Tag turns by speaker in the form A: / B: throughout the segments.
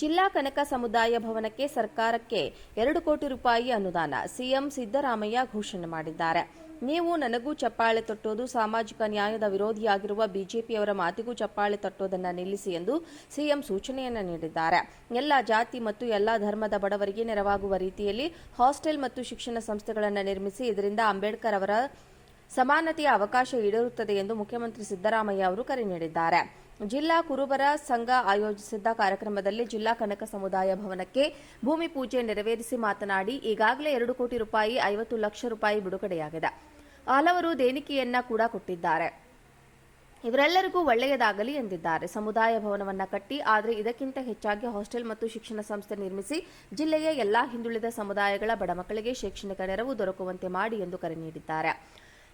A: ಜಿಲ್ಲಾ ಕನಕ ಸಮುದಾಯ ಭವನಕ್ಕೆ ಸರ್ಕಾರಕ್ಕೆ 2 ಕೋಟಿ ರೂಪಾಯಿ ಅನುದಾನ ಸಿಎಂ ಸಿದ್ದರಾಮಯ್ಯ ಘೋಷಣೆ ಮಾಡಿದ್ದಾರೆ. ನೀವು ನನಗೂ ಚಪ್ಪಾಳೆ ತಟ್ಟೋದು ಸಾಮಾಜಿಕ ನ್ಯಾಯದ ವಿರೋಧಿಯಾಗಿರುವ ಬಿಜೆಪಿಯವರ ಮಾತಿಗೂ ಚಪ್ಪಾಳೆ ತಟ್ಟೋದನ್ನು ನಿಲ್ಲಿಸಿ ಎಂದು ಸಿಎಂ ಸೂಚನೆಯನ್ನು ನೀಡಿದ್ದಾರೆ. ಎಲ್ಲ ಜಾತಿ ಮತ್ತು ಎಲ್ಲ ಧರ್ಮದ ಬಡವರಿಗೆ ನೆರವಾಗುವ ರೀತಿಯಲ್ಲಿ ಹಾಸ್ಟೆಲ್ ಮತ್ತು ಶಿಕ್ಷಣ ಸಂಸ್ಥೆಗಳನ್ನು ನಿರ್ಮಿಸಿ ಇದರಿಂದ ಅಂಬೇಡ್ಕರ್ ಅವರ ಸಮಾನತೆಯ ಅವಕಾಶ ಈಡೇರುತ್ತದೆ ಎಂದು ಮುಖ್ಯಮಂತ್ರಿ ಸಿದ್ದರಾಮಯ್ಯ ಅವರು ಕರೆ ನೀಡಿದ್ದಾರೆ. ಜಿಲ್ಲಾ ಕುರುಬರ ಸಂಘ ಆಯೋಜಿಸಿದ್ದ ಕಾರ್ಯಕ್ರಮದಲ್ಲಿ ಜಿಲ್ಲಾ ಕನಕ ಸಮುದಾಯ ಭವನಕ್ಕೆ ಭೂಮಿ ಪೂಜೆ ನೆರವೇರಿಸಿ ಮಾತನಾಡಿ, ಈಗಾಗಲೇ 2 ಕೋಟಿ ರೂಪಾಯಿ 50 ಲಕ್ಷ ರೂಪಾಯಿ ಬಿಡುಗಡೆಯಾಗಿದೆ. ಹಲವರು ದೇಣಿಗೆಯನ್ನ ಕೂಡ ಕೊಟ್ಟಿದ್ದಾರೆ. ಇವರೆಲ್ಲರಿಗೂ ಒಳ್ಳೆಯದಾಗಲಿ ಎಂದಿದ್ದಾರೆ. ಸಮುದಾಯ ಭವನವನ್ನ ಕಟ್ಟಿ, ಆದರೆ ಇದಕ್ಕಿಂತ ಹೆಚ್ಚಾಗಿ ಹಾಸ್ಟೆಲ್ ಮತ್ತು ಶಿಕ್ಷಣ ಸಂಸ್ಥೆ ನಿರ್ಮಿಸಿ ಜಿಲ್ಲೆಯ ಎಲ್ಲಾ ಹಿಂದುಳಿದ ಸಮುದಾಯಗಳ ಬಡ ಮಕ್ಕಳಿಗೆ ಶೈಕ್ಷಣಿಕ ನೆರವು ದೊರಕುವಂತೆ ಮಾಡಿ ಎಂದು ಕರೆ ನೀಡಿದ್ದಾರೆ.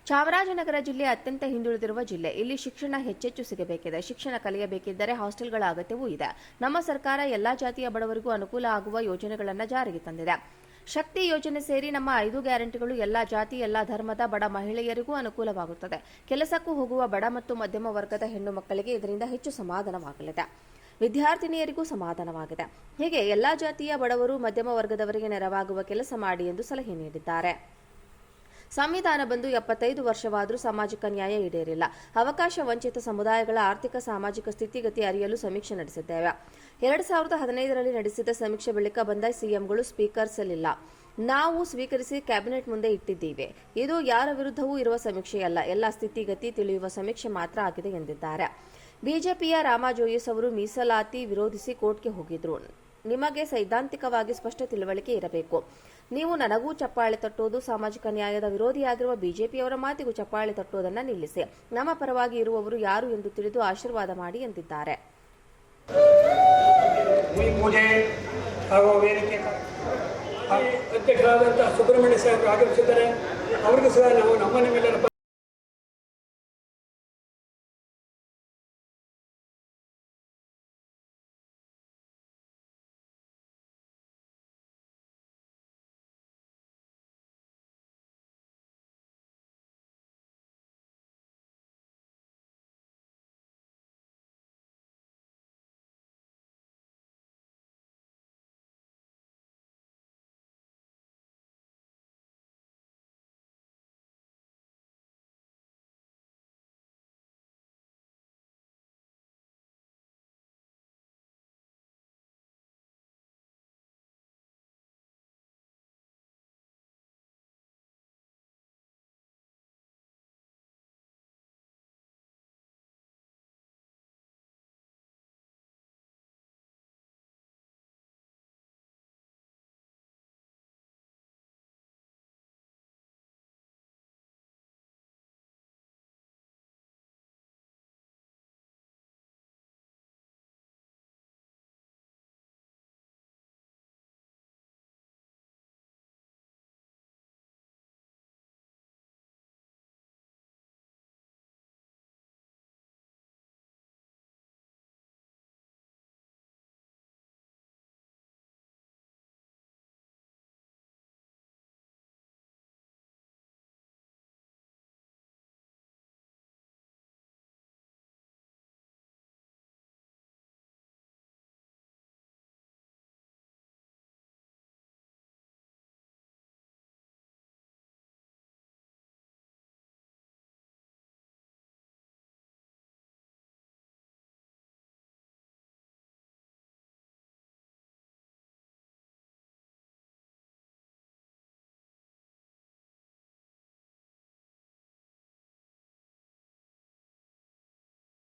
A: ಚಾಮರಾಜನಗರ ಜಿಲ್ಲೆ ಅತ್ಯಂತ ಹಿಂದುಳಿದಿರುವ ಜಿಲ್ಲೆ. ಇಲ್ಲಿ ಶಿಕ್ಷಣ ಹೆಚ್ಚೆಚ್ಚು ಸಿಗಬೇಕಿದೆ. ಶಿಕ್ಷಣ ಕಲಿಯಬೇಕಿದ್ದರೆ ಹಾಸ್ಟೆಲ್ಗಳ ಅಗತ್ಯವೂ ಇದೆ. ನಮ್ಮ ಸರ್ಕಾರ ಎಲ್ಲಾ ಜಾತಿಯ ಬಡವರಿಗೂ ಅನುಕೂಲ ಆಗುವ ಯೋಜನೆಗಳನ್ನು ಜಾರಿಗೆ ತಂದಿದೆ. ಶಕ್ತಿ ಯೋಜನೆ ಸೇರಿ ನಮ್ಮ 5 ಗ್ಯಾರಂಟಿಗಳು ಎಲ್ಲಾ ಜಾತಿ, ಎಲ್ಲಾ ಧರ್ಮದ ಬಡ ಮಹಿಳೆಯರಿಗೂ ಅನುಕೂಲವಾಗುತ್ತದೆ. ಕೆಲಸಕ್ಕೂ ಹೋಗುವ ಬಡ ಮತ್ತು ಮಧ್ಯಮ ವರ್ಗದ ಹೆಣ್ಣು ಮಕ್ಕಳಿಗೆ ಇದರಿಂದ ಹೆಚ್ಚು ಸಮಾಧಾನವಾಗಲಿದೆ. ವಿದ್ಯಾರ್ಥಿನಿಯರಿಗೂ ಸಮಾಧಾನವಾಗಿದೆ. ಹೀಗೆ ಎಲ್ಲಾ ಜಾತಿಯ ಬಡವರು, ಮಧ್ಯಮ ವರ್ಗದವರಿಗೆ ನೆರವಾಗುವ ಕೆಲಸ ಮಾಡಿ ಎಂದು ಸಲಹೆ ನೀಡಿದ್ದಾರೆ. ಸಂವಿಧಾನ ಬಂದು 75 ವರ್ಷವಾದರೂ ಸಾಮಾಜಿಕ ನ್ಯಾಯ ಈಡೇರಿಲ್ಲ. ಅವಕಾಶ ವಂಚಿತ ಸಮುದಾಯಗಳ ಆರ್ಥಿಕ ಸಾಮಾಜಿಕ ಸ್ಥಿತಿಗತಿ ಅರಿಯಲು ಸಮೀಕ್ಷೆ ನಡೆಸಿದ್ದೇವೆ. 2015ರಲ್ಲಿ ನಡೆಸಿದ ಸಮೀಕ್ಷೆ ಬಳಿಕ ಬಂದ ಸಿಎಂಗಳು ಸ್ಪೀಕರ್ ಸೆಲ್ ಇಲ್ಲ. ನಾವು ಸ್ವೀಕರಿಸಿ ಕ್ಯಾಬಿನೆಟ್ ಮುಂದೆ ಇಟ್ಟಿದ್ದೀವಿ. ಇದು ಯಾರ ವಿರುದ್ಧವೂ ಇರುವ ಸಮೀಕ್ಷೆಯಲ್ಲ, ಎಲ್ಲ ಸ್ಥಿತಿಗತಿ ತಿಳಿಯುವ ಸಮೀಕ್ಷೆ ಮಾತ್ರ ಆಗಿದೆ ಎಂದಿದ್ದಾರೆ. ಬಿಜೆಪಿಯ ರಾಮ ಜೋಯಿಸ್ ಅವರು ಮೀಸಲಾತಿ ವಿರೋಧಿಸಿ ಕೋರ್ಟ್ಗೆ ಹೋಗಿದ್ರು. ನಿಮಗೆ ಸೈದ್ಧಾಂತಿಕವಾಗಿ ಸ್ಪಷ್ಟ ತಿಳುವಳಿಕೆ ಇರಬೇಕು. ನೀವು ನನಗೂ ಚಪ್ಪಾಳೆ ತಟ್ಟೋದು ಸಾಮಾಜಿಕ ನ್ಯಾಯದ ವಿರೋಧಿಯಾಗಿರುವ ಬಿಜೆಪಿಯವರ ಮಾತಿಗೂ ಚಪ್ಪಾಳೆ ತಟ್ಟೋದನ್ನು ನಿಲ್ಲಿಸಿ. ನಮ್ಮ ಪರವಾಗಿ ಇರುವವರು ಯಾರು ಎಂದು ತಿಳಿದು ಆಶೀರ್ವಾದ ಮಾಡಿ ಎಂದಿದ್ದಾರೆ.
B: ಅಧ್ಯಕ್ಷರಾದಂತಹ ಸುಬ್ರಹ್ಮಣ್ಯ ಸಾಹೇಬರು ಆಗಮಿಸಿದ್ದಾರೆ. ಅವರಿಗೂ ಸಹ ನಾವು ನಮ್ಮ